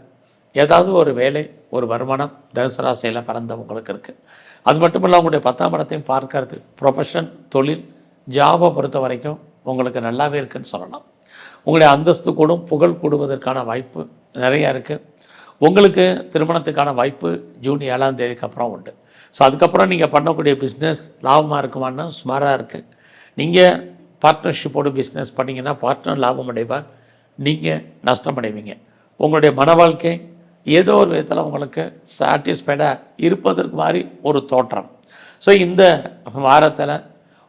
ஏதாவது ஒரு வேலை, ஒரு வருமானம் தனுசு ராசியில் பிறந்த உங்களுக்கு இருக்குது. அது மட்டும் இல்லை, உங்களுடைய 10ஆம் இடத்தையும் பார்க்கறது. ப்ரொஃபஷன், தொழில், ஜாபை பொறுத்த வரைக்கும் உங்களுக்கு நல்லாவே இருக்குதுன்னு சொல்லலாம். உங்களுடைய அந்தஸ்து கூடும், புகழ் கூடுவதற்கான வாய்ப்பு நிறையா இருக்குது. உங்களுக்கு திருமணத்துக்கான வாய்ப்பு ஜூன் 7ஆம் தேதிக்கு அப்புறம் உண்டு. ஸோ அதுக்கப்புறம் நீங்கள் பண்ணக்கூடிய பிஸ்னஸ் லாபமாக இருக்குமான்னா சுமாராக இருக்குது. நீங்கள் பார்ட்னர்ஷிப்போடு பிஸ்னஸ் பண்ணிங்கன்னா பார்ட்னர் லாபம் அடைவார், நீங்கள் நஷ்டம் அடைவீங்க. உங்களுடைய மன வாழ்க்கை ஏதோ ஒரு விதத்தில் உங்களுக்கு சாட்டிஸ்ஃபைடாக இருப்பதற்கு மாதிரி ஒரு தோற்றம். ஸோ இந்த வாரத்தில்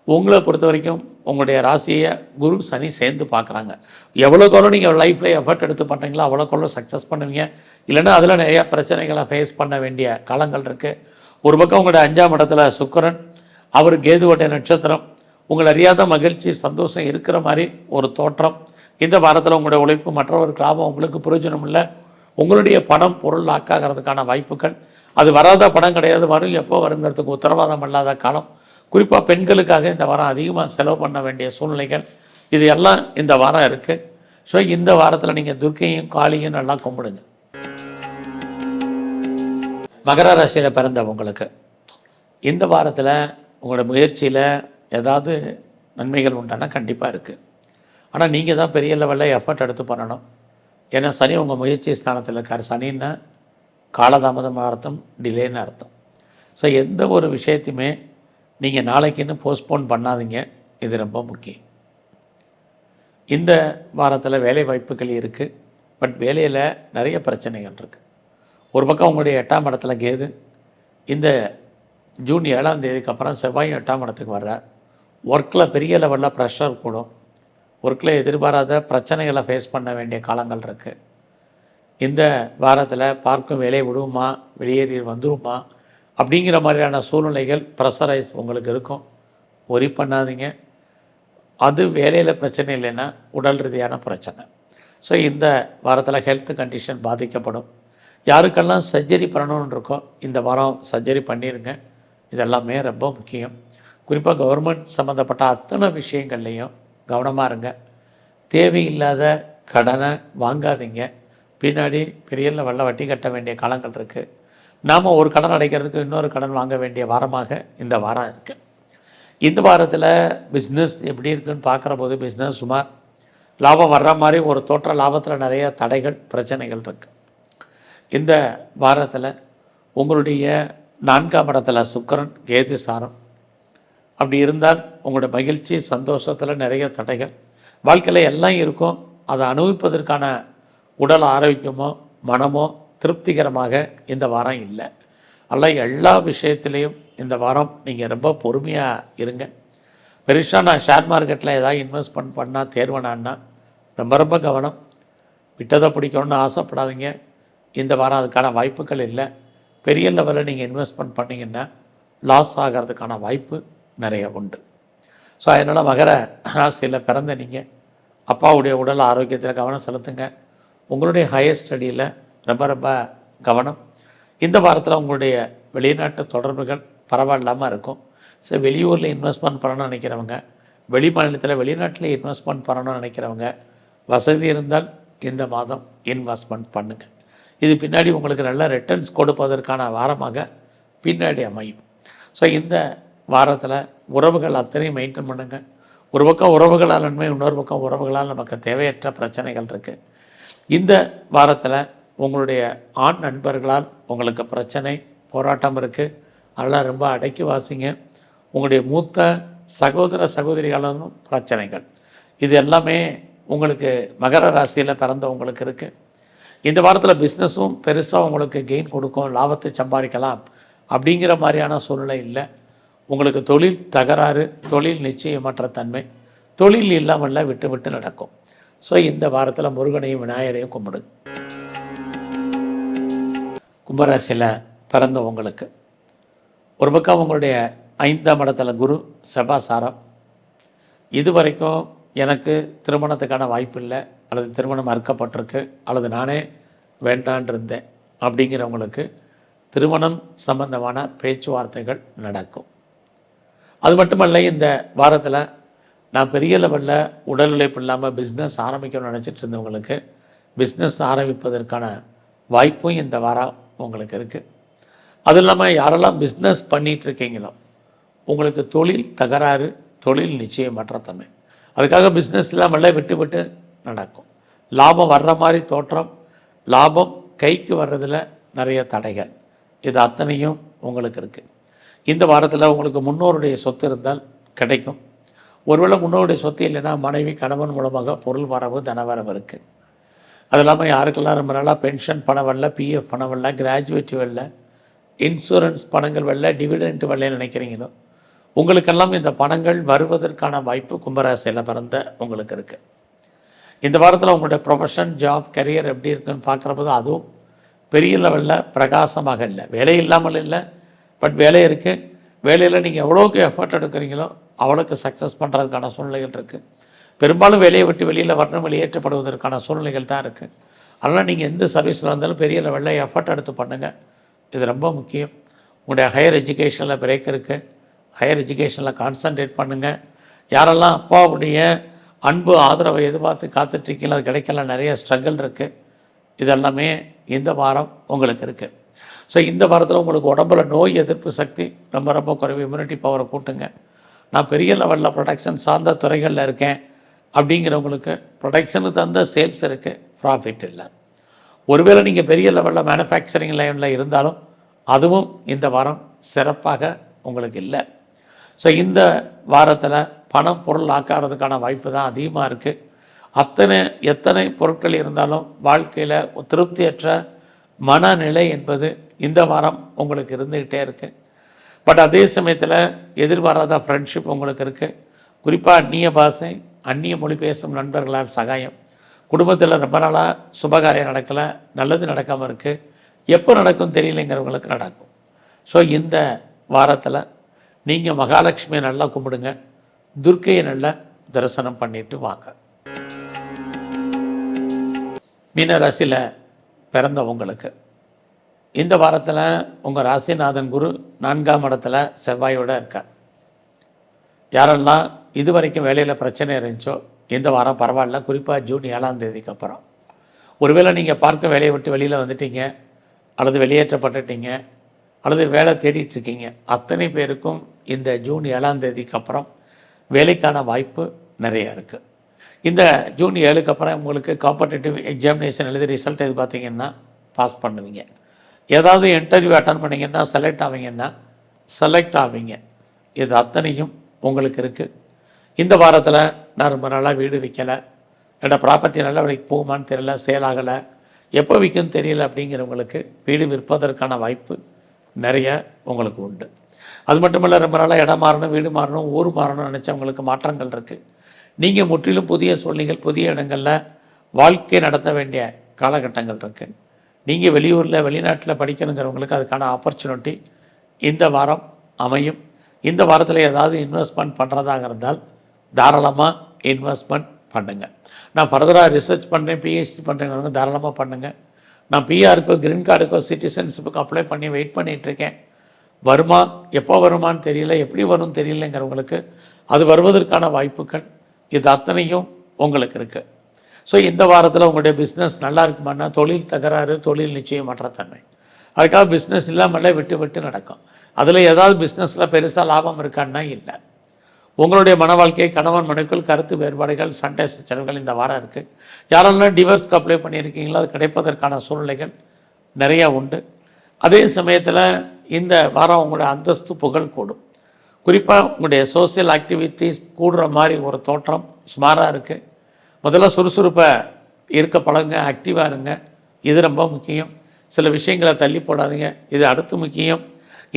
உங்களை பொறுத்த வரைக்கும் உங்களுடைய ராசியை குரு சனி சேர்ந்து பார்க்குறாங்க. எவ்வளோக்கெவ்வளோ நீங்கள் லைஃப்பில் எஃபர்ட் எடுத்து பண்ணுறீங்களோ அவ்வளோக்கெவ்வளோ சக்ஸஸ் பண்ணுவீங்க. இல்லைன்னா அதில் நிறையா பிரச்சனைகளை ஃபேஸ் பண்ண வேண்டிய காலங்கள் இருக்குது. ஒரு பக்கம் உங்களுடைய 5ஆம் இடத்துல சுக்கிரன், அவர் கேதுவோடைய நட்சத்திரம், உங்களை அறியாத மகிழ்ச்சி, சந்தோஷம் இருக்கிற மாதிரி ஒரு தோற்றம். இந்த வாரத்தில் உங்களுடைய உழைப்பு மற்றவருக்கு லாபம், உங்களுக்கு பிரயோஜனம் இல்லை. உங்களுடைய பணம் பொருள் லாக்காகிறதுக்கான வாய்ப்புகள், அது வராத பணம் கிடையாது, வரும் எப்போ வருங்கிறதுக்கு உத்தரவாதம் இல்லாத காலம். குறிப்பாக பெண்களுக்காக இந்த வாரம் அதிகமாக செலவு பண்ண வேண்டிய சூழ்நிலைகள், இது எல்லாம் இந்த வாரம் இருக்குது. ஸோ இந்த வாரத்தில் நீங்கள் துர்க்கையும் காளியும் நல்லா கும்பிடுங்க. மகர ராசியில் பிறந்த உங்களுக்கு இந்த வாரத்தில் உங்களோட முயற்சியில் ஏதாவது நன்மைகள் உண்டானா கண்டிப்பாக இருக்குது. ஆனால் நீங்கள் தான் பெரிய லெவலில் எஃபர்ட் எடுத்து பண்ணணும். ஏன்னா சனி உங்கள் முயற்சி ஸ்தானத்தில் இருக்கார். சனின்னா காலதாமதமாக அர்த்தம், டிலேன்னு அர்த்தம். ஸோ எந்த ஒரு விஷயத்தையுமே நீங்கள் நாளைக்குன்னு போஸ்ட்போன் பண்ணாதீங்க, இது ரொம்ப முக்கியம். இந்த வாரத்தில் வேலை வாய்ப்புகள் இருக்குது, பட் வேலையில் நிறைய பிரச்சனைகள் இருக்குது. ஒரு பக்கம் உங்களுடைய 8ஆம் இடத்துல கேது, இந்த ஜூன் 7ஆம் தேதிக்கு அப்புறம் செவ்வாய் 8ஆம் இடத்துக்கு வர்றார். ஒர்க்கில் பெரிய லெவலில் ப்ரெஷர் கூடும், ஒர்க்கில் எதிர்பாராத பிரச்சனைகளை ஃபேஸ் பண்ண வேண்டிய காலங்கள் இருக்குது. இந்த வாரத்தில் பார்க்கும் வேலையை விடுவோமா, வெளியேறி வந்துருமா அப்படிங்கிற மாதிரியான சூழ்நிலைகள், ப்ரெஷரைஸ் உங்களுக்கு இருக்கும். ஒரி பண்ணாதீங்க. அது வேலையில் பிரச்சனை இல்லைன்னா உடல் ரீதியான பிரச்சனை. ஸோ இந்த வாரத்தில் ஹெல்த் கண்டிஷன் பாதிக்கப்படும். யாருக்கெல்லாம் சர்ஜரி பண்ணணுன்னு இருக்கோ இந்த வாரம் சர்ஜரி பண்ணிடுங்க. இதெல்லாமே ரொம்ப முக்கியம். குறிப்பாக கவர்மெண்ட் சம்மந்தப்பட்ட அத்தனை விஷயங்கள்லேயும் கவனமாக இருங்க. தேவையில்லாத கடனை வாங்காதீங்க. பின்னாடி பெரிய லெவலில் வட்டி கட்ட வேண்டிய காலங்கள் இருக்குது. நாம் ஒரு கடன் அடைக்கிறதுக்கு இன்னொரு கடன் வாங்க வேண்டிய வாரமாக இந்த வாரம் இருக்குது. இந்த வாரத்தில் பிஸ்னஸ் எப்படி இருக்குன்னு பார்க்குற போது பிஸ்னஸ் சுமார் லாபம் வர்ற மாதிரி ஒரு தோற்ற லாபத்தில் நிறைய தடைகள் பிரச்சனைகள் இருக்குது. இந்த வாரத்தில் உங்களுடைய 4ஆம் இடத்துல சுக்கிரன் கேது சாரம். அப்படி இருந்தால் உங்களுடைய மகிழ்ச்சி சந்தோஷத்தில் நிறைய தடைகள் வாழ்க்கையில் எல்லாம் இருக்கும். அதை அனுபவிப்பதற்கான உடல் ஆரோக்கியமோ மனமோ திருப்திகரமாக இந்த வாரம் இல்லை. அல்ல எல்லா விஷயத்துலேயும் இந்த வாரம் நீங்கள் ரொம்ப பொறுமையாக இருங்க. பெருசாக நான் ஷேர் மார்க்கெட்டில் ஏதாவது இன்வெஸ்ட்மெண்ட் பண்ணால் தேர்வனான்னா ரொம்ப கவனம். விட்டதை பிடிக்கணும்னு ஆசைப்படாதீங்க. இந்த வாரம் அதுக்கான வாய்ப்புகள் இல்லை. பெரிய லெவலில் நீங்கள் இன்வெஸ்ட்மெண்ட் பண்ணிங்கன்னா லாஸ் ஆகிறதுக்கான வாய்ப்பு நிறைய உண்டு. ஸோ அதனால் மகர ராசியில் பிறந்த நீங்கள் அப்பாவுடைய உடல் ஆரோக்கியத்தில் கவனம் செலுத்துங்க. உங்களுடைய ஹையர் ஸ்டடியில் ரொம்ப கவனம். இந்த வாரத்தில் உங்களுடைய வெளிநாட்டு தொடர்புகள் பரவாயில்லாமல் இருக்கும். ஸோ வெளியூரில் இன்வெஸ்ட்மெண்ட் பண்ணணும்னு நினைக்கிறவங்க, வெளி மாநிலத்தில் வெளிநாட்டில் இன்வெஸ்ட்மெண்ட் பண்ணணும்னு நினைக்கிறவங்க வசதி இருந்தால் இந்த மாதம் இன்வெஸ்ட்மெண்ட் பண்ணுங்கள். இது பின்னாடி உங்களுக்கு நல்ல ரிட்டர்ன்ஸ் கொடுப்பதற்கான வாரமாக பின்னாடி அமையும். ஸோ இந்த வாரத்தில் உறவுகள் அத்தனையும் மெயின்டைன் பண்ணுங்கள். ஒரு பக்கம் உறவுகளால் நன்மை, இன்னொரு பக்கம் உறவுகளால் நமக்கு தேவையற்ற பிரச்சனைகள் இருக்குது. இந்த வாரத்தில் உங்களுடைய ஆண் நண்பர்களால் உங்களுக்கு பிரச்சனை போராட்டம் இருக்குது. அதெல்லாம் ரொம்ப அடக்கி வாசிங்க. உங்களுடைய மூத்த சகோதர சகோதரிகளாலும் பிரச்சனைகள், இது எல்லாமே உங்களுக்கு மகர ராசியில் பிறந்தவங்களுக்கு இருக்குது. இந்த வாரத்தில் பிஸ்னஸும் பெருசாக உங்களுக்கு கெயின் கொடுக்கும், லாபத்தை சம்பாதிக்கலாம் அப்படிங்கிற மாதிரியான சூழ்நிலை இல்லை. உங்களுக்கு தொழில் தகராறு, தொழில் நிச்சயமற்ற தன்மை, தொழில் இல்லாமல் விட்டு விட்டு நடக்கும். ஸோ இந்த வாரத்தில் முருகனையும் விநாயகரையும் கும்பிடுங்க. கும்பராசியில் பிறந்தவங்களுக்கு ஒரு பக்கம் உங்களுடைய 5ஆம் இடத்துல குரு செவ்வாய் சாரம். இது வரைக்கும் எனக்கு திருமணத்துக்கான வாய்ப்பு இல்லை, அல்லது திருமணம் மறுக்கப்பட்டிருக்கு, அல்லது நானே வேண்டான் இருந்தேன் அப்படிங்கிறவங்களுக்கு திருமணம் சம்பந்தமான பேச்சுவார்த்தைகள் நடக்கும். அது மட்டுமல்ல, இந்த வாரத்தில் நான் பெரிய லெவலில் உடல் உழைப்பு இல்லாமல் பிஸ்னஸ் ஆரம்பிக்கணும்னு நினச்சிட்டு இருந்தவங்களுக்கு பிஸ்னஸ் ஆரம்பிப்பதற்கான வாய்ப்பும் இந்த வாரம் உங்களுக்கு இருக்குது. அதுவும் இல்லாமல் யாரெல்லாம் பிஸ்னஸ் பண்ணிகிட்ருக்கீங்களோ உங்களுக்கு தொழில் தகராறு, தொழில் நிச்சயமற்ற தன்மை, அதுக்காக பிஸ்னஸ் இல்லாமல் விட்டு விட்டு நடக்கும். லாபம் வர்ற மாதிரி தோற்றம், லாபம் கைக்கு வர்றதில் நிறைய தடைகள், இது அத்தனையும் உங்களுக்கு இருக்குது. இந்த வாரத்தில் உங்களுக்கு முன்னோருடைய சொத்து இருந்தால் கிடைக்கும். ஒருவேளை முன்னோருடைய சொத்து இல்லைன்னா மனைவி கணவன் மூலமாக பொருள் வரவு தனவரவு இருக்குது. அது இல்லாமல் யாருக்கெல்லாம் ரொம்ப நாளாக பென்ஷன் பணம் வரல, பிஎஃப் பணம் வரல, கிராஜுவேட்டி வரல, இன்சூரன்ஸ் பணங்கள் வரல, டிவிடெண்ட் வரலன்னு நினைக்கிறீங்களோ உங்களுக்கெல்லாம் இந்த பணங்கள் வருவதற்கான வாய்ப்பு கும்பராசியில் பிறந்த உங்களுக்கு இருக்குது. இந்த வாரத்தில் உங்களுடைய ப்ரொஃபஷன், ஜாப், கரியர் எப்படி இருக்குன்னு பார்க்குறப்போது அதுவும் பெரிய லெவலில் பிரகாசமாக இல்லை. வேலை இல்லாமல் இல்லை, பட் வேலை இருக்குது. வேலையில் நீங்கள் எவ்வளோக்கு எஃபர்ட் எடுக்கிறீங்களோ அவ்வளோக்கு சக்ஸஸ் பண்ணுறதுக்கான சூழ்நிலைகள் இருக்குது. பெரும்பாலும் வேலையை விட்டு வெளியில் வரணும், வெளியேற்றப்படுவதற்கான சூழ்நிலைகள் தான் இருக்குது. அதனால் நீங்கள் எந்த சர்வீஸில் இருந்தாலும் பெரிய லெவலில் எஃபர்ட் எடுத்து பண்ணுங்கள், இது ரொம்ப முக்கியம். உங்களுடைய ஹையர் எஜுகேஷனில் பிரேக் இருக்குது, ஹையர் எஜுகேஷனில் கான்சன்ட்ரேட் பண்ணுங்கள். யாரெல்லாம் அப்பாவுடைய அன்பு ஆதரவை எதிர்பார்த்து காத்துட்ருக்கீங்களோ அது கிடைக்கல, நிறைய ஸ்ட்ரகிள் இருக்குது. இதெல்லாமே இந்த வாரம் உங்களுக்கு இருக்குது. ஸோ இந்த வாரத்தில் உங்களுக்கு உடம்புல நோய் எதிர்ப்பு சக்தி ரொம்ப குறைவு, இம்யூனிட்டி பவரை கூட்டுங்க. நான் பெரிய லெவலில் ப்ரொடக்ஷன் சார்ந்த துறைகளில் இருக்கேன் அப்படிங்கிறவங்களுக்கு ப்ரொடக்ஷனுக்கு தகுந்த சேல்ஸ் இருக்குது, ப்ராஃபிட் இல்லை. ஒருவேளை நீங்கள் பெரிய லெவலில் மேனுஃபேக்சரிங் லைனில் இருந்தாலும் அதுவும் இந்த வாரம் சிறப்பாக உங்களுக்கு இல்லை. ஸோ இந்த வாரத்தில் பணம் பொருள் ஆக்காகிறதுக்கான வாய்ப்பு தான் அதிகமாக இருக்குது. எத்தனை பொருட்கள் இருந்தாலும் வாழ்க்கையில் திருப்தியற்ற மனநிலை என்பது இந்த வாரம் உங்களுக்கு இருந்துக்கிட்டே இருக்குது. பட் அதே சமயத்தில் எதிர்பாராத ஃப்ரெண்ட்ஷிப் உங்களுக்கு இருக்குது. குறிப்பாக அந்நிய பாஷை, அந்நிய மொழி பேசும் நண்பர்களால் சகாயம், குடும்பத்தில் ரொம்ப நாளாக சுபகாரியம் நடக்கலை, நல்லது நடக்காமல் இருக்குது, எப்போ நடக்கும் தெரியலைங்கிறவங்களுக்கு நடக்கும். ஸோ இந்த வாரத்தில் நீங்கள் மகாலட்சுமியை நல்லா கும்பிடுங்க, துர்க்கையை நல்லா தரிசனம் பண்ணிட்டு வாங்க. மீன ராசியில் பிறந்தவங்களுக்கு இந்த வாரத்தில் உங்கள் ராசிநாதன் குரு 4ஆம் இடத்துல செவ்வாயோடு இருக்கார். யாரெல்லாம் இது வரைக்கும் வேலையில் பிரச்சனை இருந்துச்சோ இந்த வாரம் பரவாயில்ல. குறிப்பாக ஜூன் 7ஆம் தேதிக்கு அப்புறம் ஒருவேளை நீங்கள் பார்க்க வேலையை விட்டு வெளியில் வந்துட்டீங்க, அல்லது வெளியேற்றப்பட்டுட்டீங்க அல்லது வேலை தேடிட்டுருக்கீங்க, அத்தனை பேருக்கும் இந்த ஜூன் 7ஆம் தேதிக்கு அப்புறம் வேலைக்கான வாய்ப்பு நிறையா இருக்குது. இந்த ஜூன் 7க்கு அப்புறம் உங்களுக்கு காம்படிட்டிவ் எக்ஸாமினேஷன் எழுதி ரிசல்ட் பார்த்தீங்கன்னா பாஸ் பண்ணுவீங்க. ஏதாவது இன்டர்வியூ அட்டன் பண்ணிங்கன்னா செலக்ட் ஆவீங்க. இது அத்தனையும் உங்களுக்கு இருக்குது. இந்த வாரத்தில் நான் ரொம்ப நாளாக வீடு விற்கலை, என்னோடய ப்ராப்பர்ட்டி நல்ல விலைக்கு போகுமான்னு தெரியல, சேல் ஆகலை, எப்போ விற்கும்னு தெரியல அப்படிங்கிறவங்களுக்கு வீடு விற்பதற்கான வாய்ப்பு நிறைய உங்களுக்கு உண்டு. அது மட்டும் இல்லை, ரொம்ப நாளாக இடம் மாறணும், வீடு மாறணும், ஊர் மாறணும்னு நினச்சவங்களுக்கு மாற்றங்கள் இருக்குது. நீங்கள் முற்றிலும் புதிய சூழ்நிலைகள், புதிய இடங்களில் வாழ்க்கை நடத்த வேண்டிய காலகட்டங்கள் இருக்குது. நீங்கள் வெளியூரில் வெளிநாட்டில் படிக்கணுங்கிறவங்களுக்கு அதுக்கான ஆப்பர்ச்சுனிட்டி இந்த வாரம் அமையும். இந்த வாரத்தில் ஏதாவது இன்வெஸ்ட்மெண்ட் பண்ணுறதாக இருந்தால் தாராளமாக இன்வெஸ்ட்மெண்ட் பண்ணுங்கள். நான் ஃபர்தராக ரிசர்ச் பண்ணுறேன், பிஹெச்டி பண்ணுறேங்கிறவங்க தாராளமாக பண்ணுங்கள். நான் பிஆருக்கோ க்ரீன் கார்டுக்கோ சிட்டிசன்ஷிப்புக்கு அப்ளை பண்ணி வெயிட் பண்ணிகிட்ருக்கேன். வருமா, எப்போ வருமானு தெரியல, எப்படி வரும்னு தெரியலங்கிறவங்களுக்கு அது வருவதற்கான வாய்ப்புகள் இது அத்தனையும் உங்களுக்கு இருக்குது. ஸோ இந்த வாரத்தில் உங்களுடைய பிஸ்னஸ் நல்லா இருக்குமானா தொழில் தகராறு, தொழில் நிச்சயமற்ற தன்மை, அதுக்காக பிஸ்னஸ் இல்லாமலே விட்டு நடக்கும். அதில் ஏதாவது பிஸ்னஸில் பெருசாக லாபம் இருக்கான்னா இல்லை. உங்களுடைய மன வாழ்க்கை, கணவன் மனைவிக்குள் கருத்து வேறுபாடுகள், சண்டை சச்சரவுகள் இந்த வாரம் இருக்குது. யாரெல்லாம் டிவோர்ஸ்க்கு அப்ளை பண்ணியிருக்கீங்களோ அது கிடைப்பதற்கான சூழ்நிலைகள் நிறையா உண்டு. அதே சமயத்தில் இந்த வாரம் உங்களுடைய அந்தஸ்து, புகழ் கூடும். குறிப்பாக உங்களுடைய சோசியல் ஆக்டிவிட்டீஸ் கூடுற மாதிரி ஒரு தோற்றம் சுமாராக இருக்குது. முதல்ல சுறுசுறுப்பாக இருக்க பழகுங்க, ஆக்டிவாக இருங்க, இது ரொம்ப முக்கியம். சில விஷயங்களை தள்ளி போடாதீங்க, இது அடுத்து முக்கியம்.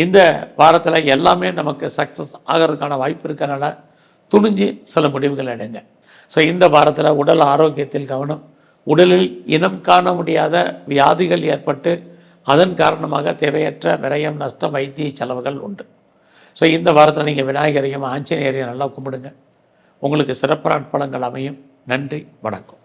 இந்த வாரத்தில் எல்லாமே நமக்கு சக்ஸஸ் ஆகிறதுக்கான வாய்ப்பு இருக்கிறனால துணிஞ்சு சில முடிவுகள் எடுங்க. ஸோ இந்த வாரத்தில் உடல் ஆரோக்கியத்தில் கவனம். உடலில் இனம் காண முடியாத வியாதிகள் ஏற்பட்டு அதன் காரணமாக தேவையற்ற விரயம், நஷ்டம், வைத்திய செலவுகள் உண்டு. ஸோ இந்த வாரத்தில் நீங்கள் விநாயகரையும் ஆஞ்சநேயரையும் நல்லா கும்பிடுங்க. உங்களுக்கு சிறப்பான பலன்கள் அமையும். நன்றி, வணக்கம்.